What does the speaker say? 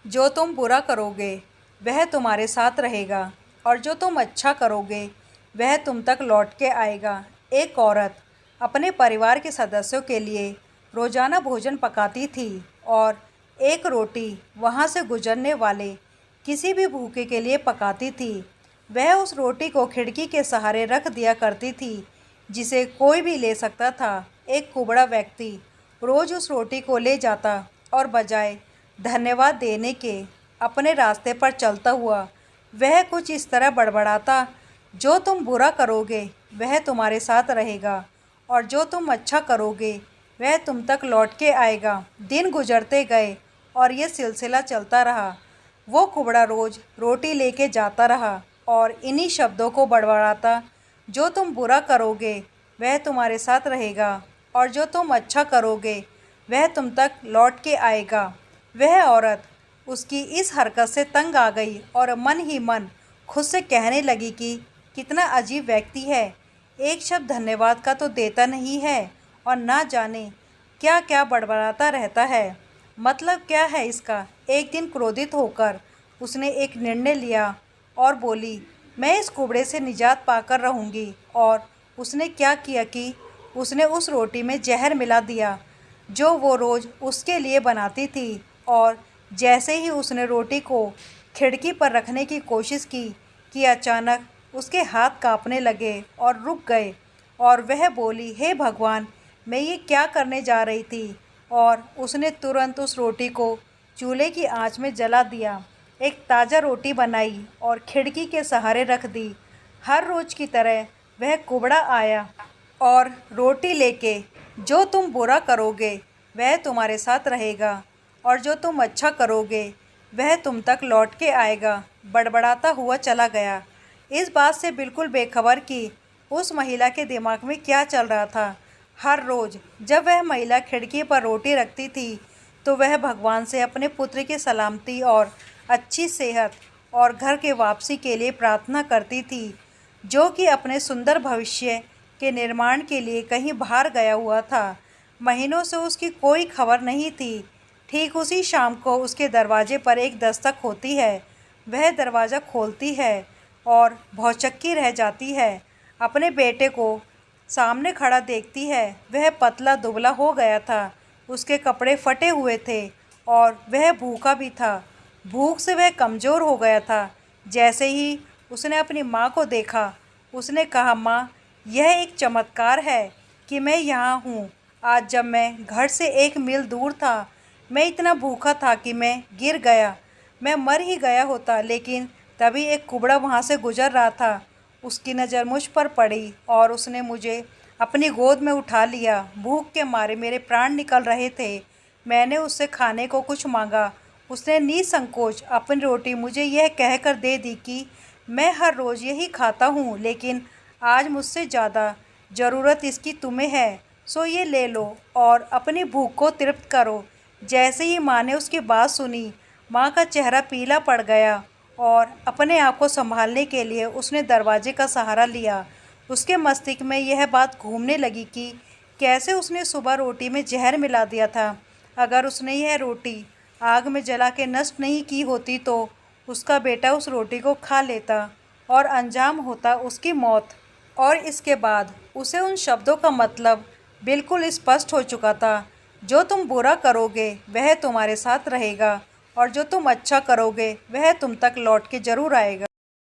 जो तुम बुरा करोगे वह तुम्हारे साथ रहेगा और जो तुम अच्छा करोगे वह तुम तक लौट के आएगा। एक औरत अपने परिवार के सदस्यों के लिए रोजाना भोजन पकाती थी और एक रोटी वहाँ से गुजरने वाले किसी भी भूखे के लिए पकाती थी। वह उस रोटी को खिड़की के सहारे रख दिया करती थी जिसे कोई भी ले सकता था। एक कुबड़ा व्यक्ति रोज उस रोटी को ले जाता और बजाय धन्यवाद देने के अपने रास्ते पर चलता हुआ वह कुछ इस तरह बड़बड़ाता, जो तुम बुरा करोगे वह तुम्हारे साथ रहेगा और जो तुम अच्छा करोगे वह तुम तक लौट के आएगा। दिन गुजरते गए और ये सिलसिला चलता रहा। वो कुबड़ा रोज रोटी लेके जाता रहा और इन्हीं शब्दों को बड़बड़ाता, जो तुम बुरा करोगे वह तुम्हारे साथ रहेगा और जो तुम अच्छा करोगे वह तुम तक लौट के आएगा। वह औरत उसकी इस हरकत से तंग आ गई और मन ही मन खुद से कहने लगी कि कितना अजीब व्यक्ति है, एक शब्द धन्यवाद का तो देता नहीं है और ना जाने क्या क्या बड़बड़ाता रहता है। मतलब क्या है इसका। एक दिन क्रोधित होकर उसने एक निर्णय लिया और बोली, मैं इस कुबड़े से निजात पाकर रहूँगी। और उसने क्या किया कि उसने उस रोटी में जहर मिला दिया जो वो रोज़ उसके लिए बनाती थी। और जैसे ही उसने रोटी को खिड़की पर रखने की कोशिश की कि अचानक उसके हाथ कांपने लगे और रुक गए और वह बोली, हे भगवान, मैं ये क्या करने जा रही थी। और उसने तुरंत उस रोटी को चूल्हे की आंच में जला दिया, एक ताज़ा रोटी बनाई और खिड़की के सहारे रख दी। हर रोज़ की तरह वह कुबड़ा आया और रोटी लेके, जो तुम बुरा करोगे वह तुम्हारे साथ रहेगा और जो तुम अच्छा करोगे वह तुम तक लौट के आएगा, बड़बड़ाता हुआ चला गया। इस बात से बिल्कुल बेखबर कि उस महिला के दिमाग में क्या चल रहा था। हर रोज़ जब वह महिला खिड़की पर रोटी रखती थी तो वह भगवान से अपने पुत्र की सलामती और अच्छी सेहत और घर के वापसी के लिए प्रार्थना करती थी, जो कि अपने सुंदर भविष्य के निर्माण के लिए कहीं बाहर गया हुआ था। महीनों से उसकी कोई खबर नहीं थी। ठीक उसी शाम को उसके दरवाजे पर एक दस्तक होती है। वह दरवाज़ा खोलती है और भौचक्की रह जाती है। अपने बेटे को सामने खड़ा देखती है। वह पतला दुबला हो गया था, उसके कपड़े फटे हुए थे और वह भूखा भी था। भूख से वह कमज़ोर हो गया था। जैसे ही उसने अपनी माँ को देखा उसने कहा, माँ, यह एक चमत्कार है कि मैं यहाँ हूँ। आज जब मैं घर से 1 मील दूर था, मैं इतना भूखा था कि मैं गिर गया, मैं मर ही गया होता। लेकिन तभी एक कुबड़ा वहाँ से गुजर रहा था। उसकी नज़र मुझ पर पड़ी और उसने मुझे अपनी गोद में उठा लिया। भूख के मारे मेरे प्राण निकल रहे थे। मैंने उससे खाने को कुछ मांगा। उसने निसंकोच अपनी रोटी मुझे यह कहकर दे दी कि मैं हर रोज़ यही खाता हूँ, लेकिन आज मुझसे ज़्यादा ज़रूरत इसकी तुम्हें है, सो ये ले लो और अपनी भूख को तृप्त करो। जैसे ही माँ ने उसकी बात सुनी, माँ का चेहरा पीला पड़ गया और अपने आप को संभालने के लिए उसने दरवाजे का सहारा लिया। उसके मस्तिष्क में यह बात घूमने लगी कि कैसे उसने सुबह रोटी में जहर मिला दिया था। अगर उसने यह रोटी आग में जला के नष्ट नहीं की होती तो उसका बेटा उस रोटी को खा लेता और अंजाम होता उसकी मौत। और इसके बाद उसे उन शब्दों का मतलब बिल्कुल स्पष्ट हो चुका था, जो तुम बुरा करोगे वह तुम्हारे साथ रहेगा और जो तुम अच्छा करोगे वह तुम तक लौट के ज़रूर आएगा।